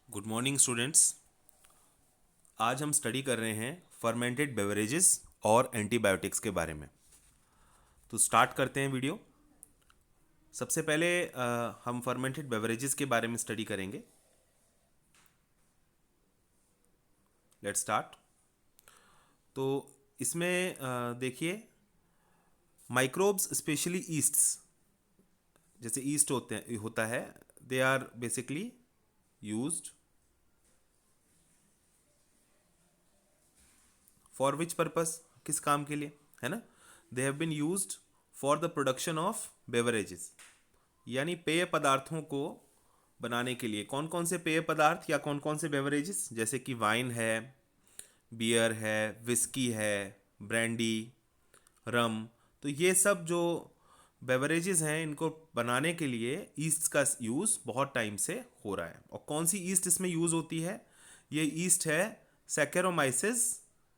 Good morning students. आज हम study कर रहे हैं फर्मेंटेड बेवरेजेस और एंटीबायोटिक्स के बारे में। तो स्टार्ट करते हैं वीडियो। सबसे पहले हम फर्मेंटेड बेवरेजेस के बारे में स्टडी करेंगे। Let's start. तो इसमें देखिए, माइक्रोब्स स्पेशली ईस्ट्स, जैसे ईस्ट होता है, they are basically used for which purpose, किस काम के लिए, है ना। They have been used for the production of beverages, यानी पेय पदार्थों को बनाने के लिए। कौन कौन से पेय पदार्थ या कौन कौन से बेवरेजेस, जैसे कि वाइन है, बियर है, विस्की है, ब्रांडी, रम। तो ये सब जो बेवरेजेस हैं, इनको बनाने के लिए ईस्ट का यूज़ बहुत टाइम से हो रहा है। और कौन सी ईस्ट इसमें यूज़ होती है? ये ईस्ट है सैकेरोमाइसिस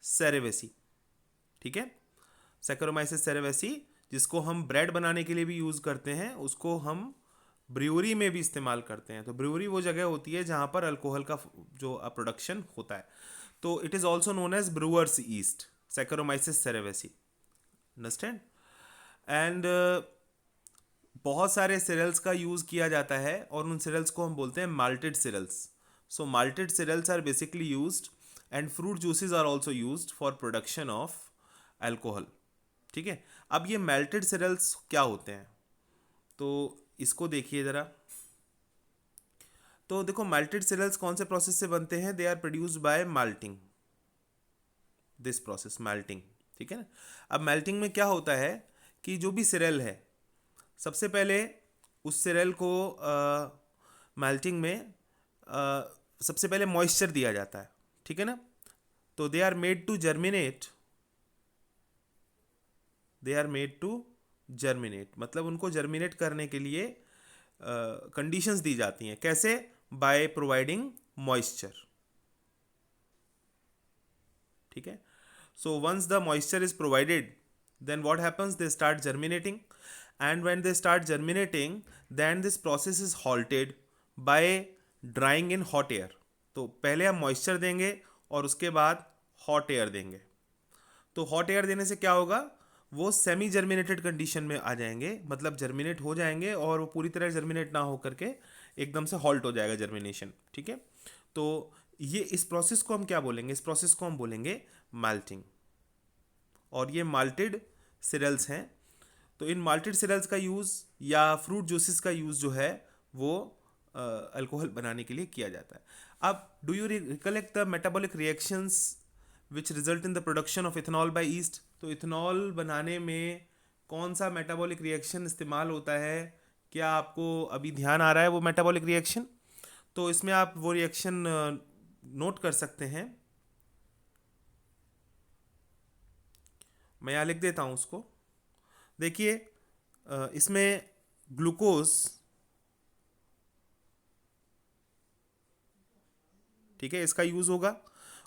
सेरेवेसी। ठीक है, सैकेरोमाइसिस सेरेवेसी, जिसको हम ब्रेड बनाने के लिए भी यूज़ करते हैं, उसको हम ब्रूअरी में भी इस्तेमाल करते हैं। तो ब्रूअरी वो जगह होती है जहाँ पर अल्कोहल का जो प्रोडक्शन होता है। तो it is also known as brewer's yeast, Saccharomyces cerevisiae. Understand? And बहुत सारे सीरियल्स का यूज़ किया जाता है और उन सीरियल्स को हम बोलते हैं malted cereals. So malted cereals are basically used and fruit juices are also used for production of alcohol. ठीक है, अब ये मेल्टेड सीरियल्स क्या होते हैं, तो इसको देखिए ज़रा। तो देखो, माल्टेड सीरियल्स कौन से प्रोसेस से बनते हैं? They are produced by malting, this process malting. ठीक है ना। अब मेल्टिंग में क्या होता है कि जो भी सीरियल है, सबसे पहले उस सीरियल को मेल्टिंग में सबसे पहले मॉइस्चर दिया जाता है। ठीक है ना। तो they are made to germinate, they are made to germinate, मतलब उनको जर्मिनेट करने के लिए कंडीशंस दी जाती हैं। कैसे? By providing moisture. ठीक है। So once the moisture is provided, then what happens, they start germinating, and when they start germinating, then this process is halted by drying in hot air. तो पहले हम moisture देंगे और उसके बाद hot air देंगे। तो हॉट एयर देने से क्या होगा, वो सेमी जर्मिनेटेड कंडीशन में आ जाएंगे, मतलब जर्मिनेट हो जाएंगे और वो पूरी तरह जर्मिनेट ना हो करके एकदम से हॉल्ट हो जाएगा जर्मिनेशन। ठीक है। तो ये इस प्रोसेस को हम क्या बोलेंगे? इस प्रोसेस को हम बोलेंगे माल्टिंग। और ये माल्टेड सीरियल्स हैं। तो इन माल्टेड सीरियल्स का यूज़ या फ्रूट जूसेस का यूज़ जो है वो अल्कोहल बनाने के लिए किया जाता है। अब do you recollect the metabolic reactions which result in the production of ethanol by yeast? तो इथेनॉल बनाने में कौन सा मेटाबॉलिक रिएक्शन इस्तेमाल होता है? क्या आपको अभी ध्यान आ रहा है वो मेटाबॉलिक रिएक्शन? तो इसमें आप वो रिएक्शन नोट कर सकते हैं। मैं यहाँ लिख देता हूँ उसको। देखिए, इसमें ग्लूकोज, ठीक है, इसका यूज़ होगा।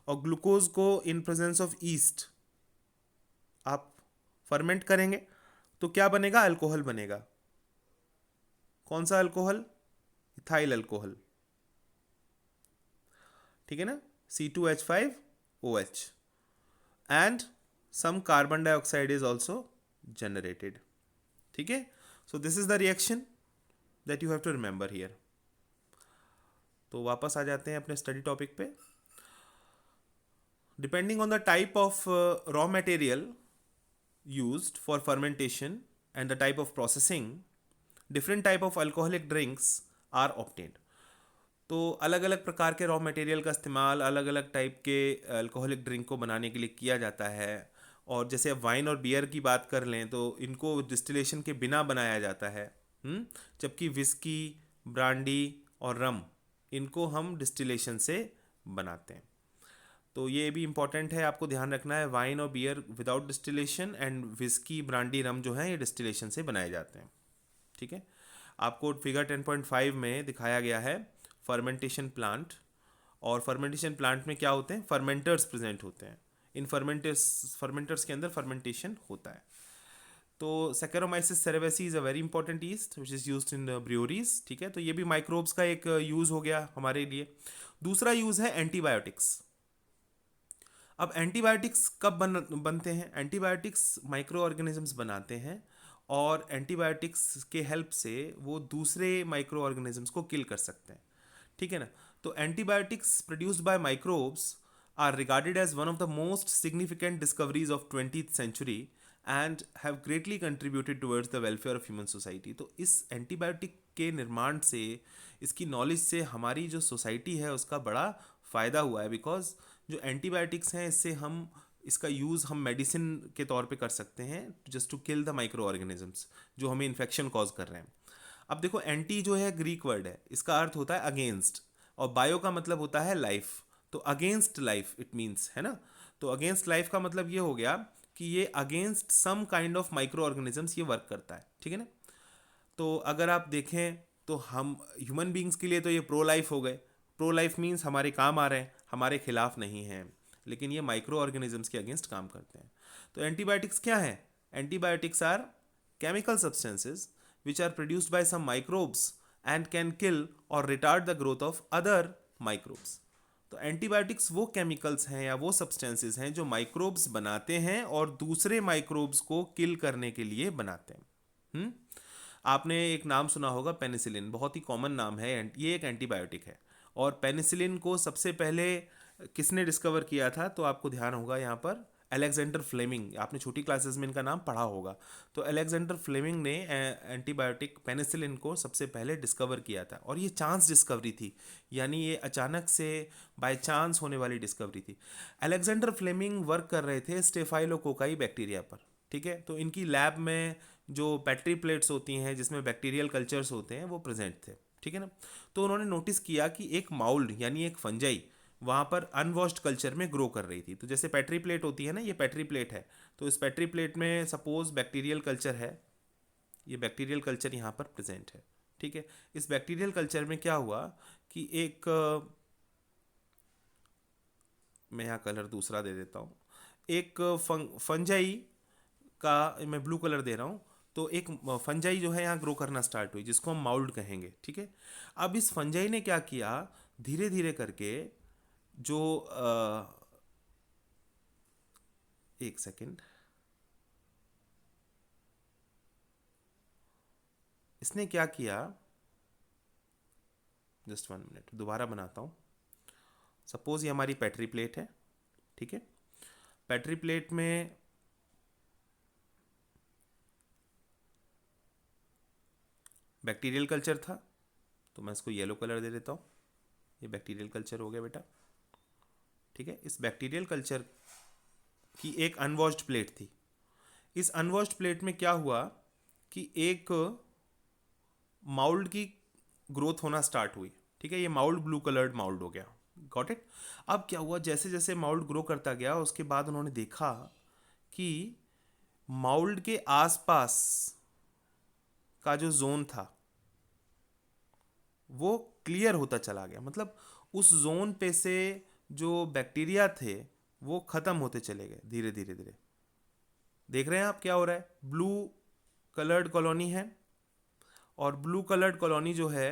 और ग्लूकोज को इन प्रेजेंस ऑफ ईस्ट आप फर्मेंट करेंगे तो क्या बनेगा? अल्कोहल बनेगा। कौन सा अल्कोहल? Ethyl alcohol. ठीक है ना। C2H5OH and some carbon dioxide is also generated. ठीक है। So this is the reaction that you have to remember here. तो वापस आ जाते हैं अपने स्टडी टॉपिक पे। Depending on the type of raw material used for fermentation and the type of processing, different type of alcoholic drinks are obtained. तो अलग अलग प्रकार के रॉ मटेरियल का इस्तेमाल अलग अलग टाइप के अल्कोहलिक ड्रिंक को बनाने के लिए किया जाता है। और जैसे अब वाइन और बियर की बात कर लें तो इनको डिस्टिलेशन के बिना बनाया जाता है। जबकि विस्की, ब्रांडी और रम, इनको हम डिस्टिलेशन से बनाते हैं। तो ये भी इंपॉर्टेंट है, आपको ध्यान रखना है। वाइन और beer without distillation and whisky, brandy, rum जो है ये डिस्टिलेशन से बनाए जाते हैं। ठीक है। आपको फिगर 10.5 में दिखाया गया है फर्मेंटेशन प्लांट। और फर्मेंटेशन प्लांट में क्या होते हैं? फर्मेंटर्स प्रेजेंट होते हैं। इन फर्मेंटर्स के अंदर फर्मेंटेशन होता है। तो Saccharomyces cerevisiae is a very important yeast which is used in breweries. ठीक है। तो ये भी माइक्रोब्स का एक यूज़ हो गया हमारे लिए। दूसरा यूज है एंटीबायोटिक्स। अब एंटीबायोटिक्स कब बनते हैं? एंटीबायोटिक्स माइक्रो ऑर्गेनिजम्स बनाते हैं और एंटीबायोटिक्स के हेल्प से वो दूसरे माइक्रो ऑर्गेनिजम्स को किल कर सकते हैं, ठीक है ना। तो antibiotics produced by microbes are regarded as one of the most significant discoveries of 20th century and have greatly contributed towards the welfare of human society. तो इस एंटीबायोटिक के निर्माण से, इसकी नॉलेज से हमारी जो सोसाइटी है उसका बड़ा फ़ायदा हुआ है, बिकॉज जो एंटीबायोटिक्स हैं इससे हम इसका यूज़ हम मेडिसिन के तौर पे कर सकते हैं just to kill the micro organisms जो हमें इन्फेक्शन कॉज कर रहे हैं। अब देखो, एंटी जो है ग्रीक वर्ड है, इसका अर्थ होता है अगेंस्ट, और बायो का मतलब होता है लाइफ। तो अगेंस्ट लाइफ इट मीन्स, है ना। तो अगेंस्ट लाइफ का मतलब ये हो गया कि ये against some kind of micro organisms ये वर्क करता है, ठीक है ना। तो अगर आप देखें तो हम ह्यूमन बींग्स के लिए तो ये प्रो लाइफ हो गए। प्रो लाइफ मीन्स हमारे काम आ रहे हैं, हमारे खिलाफ नहीं हैं, लेकिन ये माइक्रो ऑर्गेनिजम्स के अगेंस्ट काम करते हैं। तो एंटीबायोटिक्स क्या है? Antibiotics are chemical substances which are produced by some microbes and can kill or retard the growth of other microbes. तो एंटीबायोटिक्स वो केमिकल्स हैं या वो सब्सटेंसेज हैं जो माइक्रोब्स बनाते हैं और दूसरे माइक्रोब्स को किल करने के लिए बनाते हैं। आपने एक नाम सुना होगा पेनिसिलिन, बहुत ही कॉमन नाम है, ये एक एंटीबायोटिक है। और पेनिसिलिन को सबसे पहले किसने डिस्कवर किया था? तो आपको ध्यान होगा यहाँ पर अलेक्जेंडर फ्लेमिंग, आपने छोटी क्लासेस में इनका नाम पढ़ा होगा। तो अलेक्जेंडर फ्लेमिंग ने एंटीबायोटिक पेनिसिलिन को सबसे पहले डिस्कवर किया था, और ये चांस डिस्कवरी थी, यानी ये अचानक से बाय चांस होने वाली डिस्कवरी थी। अलेक्जेंडर फ्लेमिंग वर्क कर रहे थे स्टेफाइलोकोकाई बैक्टीरिया पर, ठीक है। तो इनकी लैब में जो पेट्री प्लेट्स होती हैं जिसमें बैक्टीरियल कल्चर्स होते हैं वो प्रेजेंट थे, ठीक है ना। तो उन्होंने नोटिस किया कि एक माउल्ड यानी एक फंजाई वहाँ पर अनवॉश्ड कल्चर में ग्रो कर रही थी। तो जैसे पेट्री प्लेट होती है ना, ये पेट्री प्लेट है, तो इस पेट्री प्लेट में सपोज बैक्टीरियल कल्चर है, ये बैक्टीरियल कल्चर यहाँ पर प्रेजेंट है, ठीक है। इस बैक्टीरियल कल्चर में क्या हुआ कि एक मैं यहाँ कलर दूसरा दे देता हूँ, एक फंजाई का मैं ब्लू कलर दे रहा हूँ। तो एक फंजाई जो है यहाँ ग्रो करना स्टार्ट हुई जिसको हम माउल्ड कहेंगे, ठीक है। अब इस फंजाई ने क्या किया, धीरे धीरे करके जो एक सेकेंड, इसने क्या किया, जस्ट 1 मिनट दोबारा बनाता हूँ। सपोज ये हमारी पेट्री प्लेट है, ठीक है। पेट्री प्लेट में बैक्टीरियल कल्चर था, तो मैं इसको येलो कलर दे देता हूँ। ये बैक्टीरियल कल्चर हो गया बेटा, ठीक है। इस बैक्टीरियल कल्चर की एक अनवॉश्ड प्लेट थी। इस अनवॉश्ड प्लेट में क्या हुआ कि एक माउल्ड की ग्रोथ होना स्टार्ट हुई, ठीक है। ये माउल्ड ब्लू कलर्ड माउल्ड हो गया, गॉट इट। अब क्या हुआ, जैसे जैसे माउल्ड ग्रो करता गया उसके बाद उन्होंने देखा कि माउल्ड के आसपास का जो जोन था वो क्लियर होता चला गया, मतलब उस जोन पे से जो बैक्टीरिया थे वो खत्म होते चले गए धीरे धीरे धीरे। देख रहे हैं आप क्या हो रहा है? ब्लू कलर्ड कॉलोनी है, और ब्लू कलर्ड कॉलोनी जो है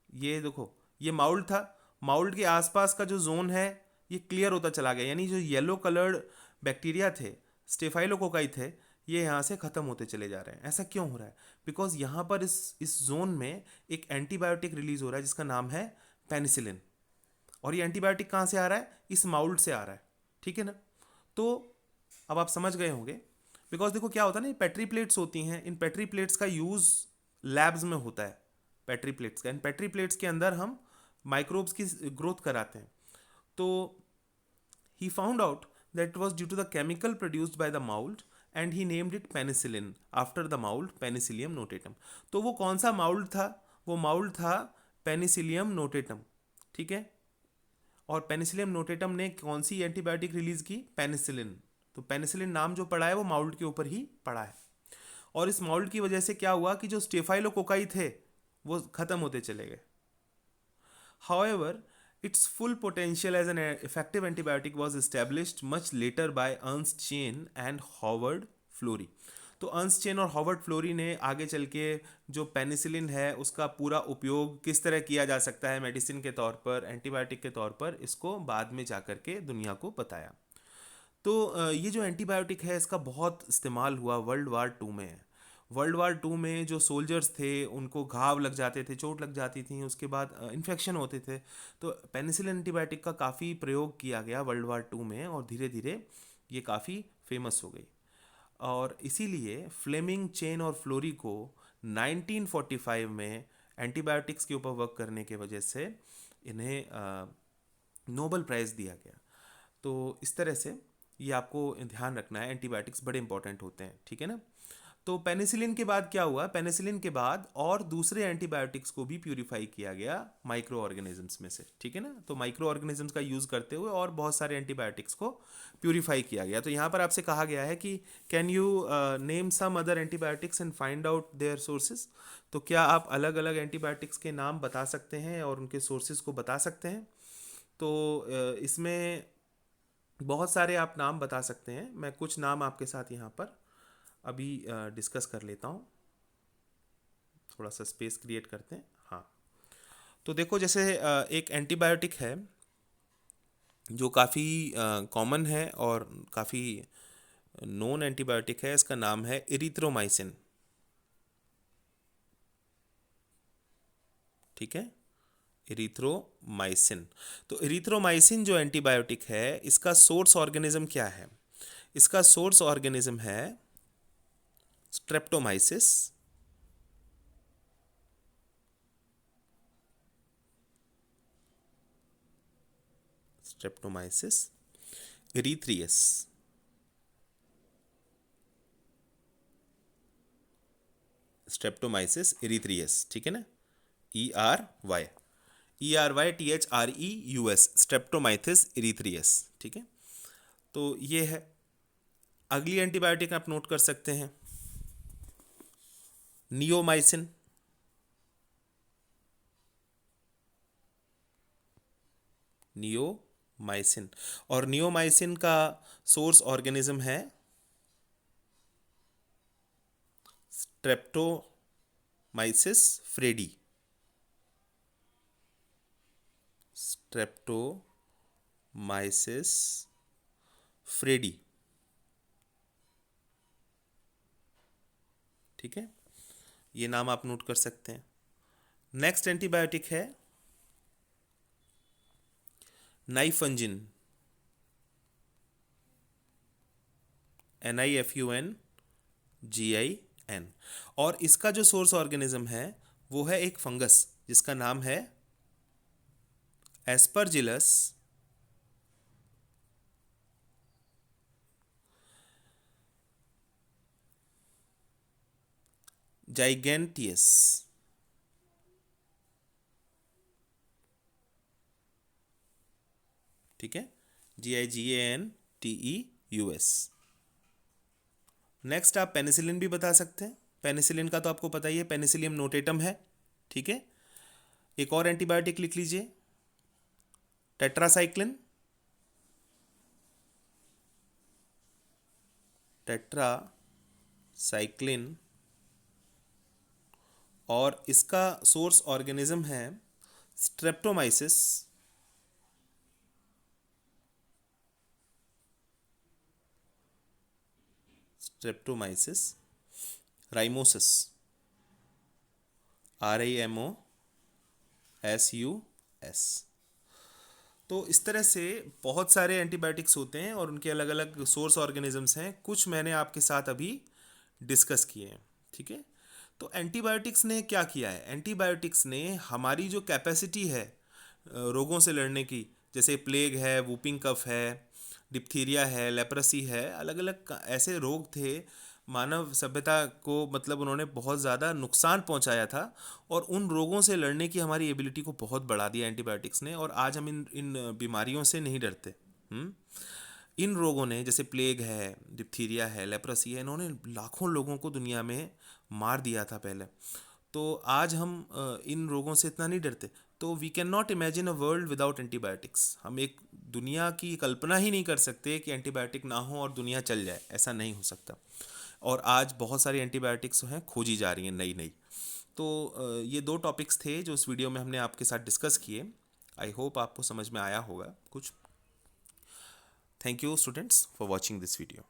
ये देखो, ये माउल्ड था, माउल्ड के आसपास का जो जोन है ये क्लियर होता चला गया, यानी जो येलो कलर्ड बैक्टीरिया थे, स्टेफाइलोकोकाई थे, ये यहाँ से ख़त्म होते चले जा रहे हैं। ऐसा क्यों हो रहा है? बिकॉज यहाँ पर इस जोन में एक एंटीबायोटिक रिलीज हो रहा है जिसका नाम है पेनिसिलिन, और ये एंटीबायोटिक कहाँ से आ रहा है? इस माउल्ड से आ रहा है, ठीक है ना। तो अब आप समझ गए होंगे, बिकॉज देखो क्या होता है ना, ये पेट्री प्लेट्स होती हैं, इन पेट्री प्लेट्स का यूज़ लैब्स में होता है, पेट्री प्लेट्स का, इन पेट्री प्लेट्स के अंदर हम माइक्रोब्स की ग्रोथ कराते हैं। तो he found out that it was due to the chemical produced by the mold and he named it penicillin after the mold Penicillium notatum। तो वो कौन सा माउल्ड था? वो माउल्ड था पेनिसिलियम नोटेटम, ठीक है। और पेनिसिलियम नोटेटम ने कौन सी एंटीबायोटिक रिलीज की? पेनिसिलिन। तो पेनिसिलिन नाम जो पड़ा है वो माउल्ड के ऊपर ही पड़ा है, और इस माउल्ड की वजह से क्या हुआ कि जो स्टेफाइलोकोकाई थे वो खत्म होते चले गए। However, its full potential as an effective antibiotic was established much later by Ernst Chain and Howard Florey। तो अर्न्स्ट चेन और हॉवर्ड फ्लोरी ने आगे चल के जो पेनिसिलिन है उसका पूरा उपयोग किस तरह किया जा सकता है मेडिसिन के तौर पर, एंटीबायोटिक के तौर पर, इसको बाद में जा कर के दुनिया को बताया। तो ये जो एंटीबायोटिक है इसका बहुत इस्तेमाल हुआ वर्ल्ड वार 2 में। वर्ल्ड वार 2 में जो सोल्जर्स थे उनको घाव लग जाते थे, चोट लग जाती थी, उसके बाद इन्फेक्शन होते थे, तो पेनिसिलिन एंटीबायोटिक का काफ़ी प्रयोग किया गया वर्ल्ड वार 2 में और धीरे धीरे ये काफ़ी फेमस हो गई। और इसीलिए फ्लेमिंग, चेन और फ्लोरी को 1945 में एंटीबायोटिक्स के ऊपर वर्क करने के वजह से इन्हें नोबेल प्राइज़ दिया गया। तो इस तरह से ये आपको ध्यान रखना है, एंटीबायोटिक्स बड़े इंपॉर्टेंट होते हैं, ठीक है ना। तो पेनिसिलिन के बाद क्या हुआ, पेनिसिलिन के बाद और दूसरे एंटीबायोटिक्स को भी प्यूरिफाई किया गया माइक्रो ऑर्गेनिजम्स में से, ठीक है ना। तो माइक्रो ऑर्गेनिजम्स का यूज़ करते हुए और बहुत सारे एंटीबायोटिक्स को प्यूरिफाई किया गया। तो यहाँ पर आपसे कहा गया है कि can you name some other antibiotics and find out their sources. तो क्या आप अलग अलग एंटीबायोटिक्स के नाम बता सकते हैं और उनके सोर्सेज को बता सकते हैं। तो इसमें बहुत सारे आप नाम बता सकते हैं, मैं कुछ नाम आपके साथ यहाँ पर अभी डिस्कस कर लेता हूँ। थोड़ा सा स्पेस क्रिएट करते हैं। हाँ, तो देखो जैसे एक एंटीबायोटिक है जो काफ़ी कॉमन है और काफ़ी नोन एंटीबायोटिक है, इसका नाम है इरिथ्रोमाइसिन, ठीक है, इरिथ्रोमाइसिन। तो इरिथ्रोमाइसिन जो एंटीबायोटिक है इसका सोर्स ऑर्गेनिज्म क्या है, इसका सोर्स ऑर्गेनिज्म है स्ट्रेप्टोमाइसिस, स्ट्रेप्टोमाइसिस इरिथ्रियस, स्ट्रेप्टोमाइसिस इरिथ्रियस, ठीक है ना, ERYTHREUS, स्ट्रेप्टोमाइसिस इरिथ्रियस, ठीक है। तो ये है। अगली एंटीबायोटिक आप नोट कर सकते हैं नियोमाइसिन, नियोमाइसिन, और नियोमाइसिन का सोर्स ऑर्गेनिज्म है स्ट्रेप्टोमाइसिस फ्रेडी, स्ट्रेप्टोमाइसिस फ्रेडी, ठीक है, ये नाम आप नोट कर सकते हैं। नेक्स्ट एंटीबायोटिक है नाइफंजिन, NIFUNGIN, और इसका जो सोर्स ऑर्गेनिज्म है वो है एक फंगस जिसका नाम है एस्परजिलस जाइगेंटियस, ठीक है, GIGANTEUS। नेक्स्ट आप पेनिसिलिन भी बता सकते हैं, पेनिसिलिन का तो आपको पता ही है, पेनिसिलियम नोटेटम है, ठीक है। एक और एंटीबायोटिक लिख लीजिए टेट्रासाइक्लिन, टेट्रासाइक्लिन, और इसका सोर्स ऑर्गेनिज्म है स्ट्रेप्टोमाइसिस, स्ट्रेप्टोमाइसिस राइमोसिस, RIMOSUS। तो इस तरह से बहुत सारे एंटीबायोटिक्स होते हैं और उनके अलग अलग सोर्स ऑर्गेनिजम्स हैं, कुछ मैंने आपके साथ अभी डिस्कस किए हैं, ठीक है। तो एंटीबायोटिक्स ने क्या किया है, एंटीबायोटिक्स ने हमारी जो कैपेसिटी है रोगों से लड़ने की, जैसे प्लेग है, वूपिंग कफ है, डिप्थीरिया है, लेप्रेसी है, अलग अलग ऐसे रोग थे, मानव सभ्यता को मतलब उन्होंने बहुत ज़्यादा नुकसान पहुंचाया था, और उन रोगों से लड़ने की हमारी एबिलिटी को बहुत बढ़ा दिया एंटीबायोटिक्स ने, और आज हम इन इन बीमारियों से नहीं डरते। इन रोगों ने, जैसे प्लेग है, डिप्थीरिया है, लेप्रेसी है, इन्होंने लाखों लोगों को दुनिया में मार दिया था पहले। तो आज हम इन रोगों से इतना नहीं डरते। तो we can not imagine a world without antibiotics. हम एक दुनिया की कल्पना ही नहीं कर सकते कि एंटीबायोटिक ना हो और दुनिया चल जाए, ऐसा नहीं हो सकता। और आज बहुत सारी एंटीबायोटिक्स हैं खोजी जा रही हैं नई नई। तो ये 2 टॉपिक्स थे जो इस वीडियो में हमने आपके साथ डिस्कस किए। आई होप आपको समझ में आया होगा कुछ। Thank you students for watching this video.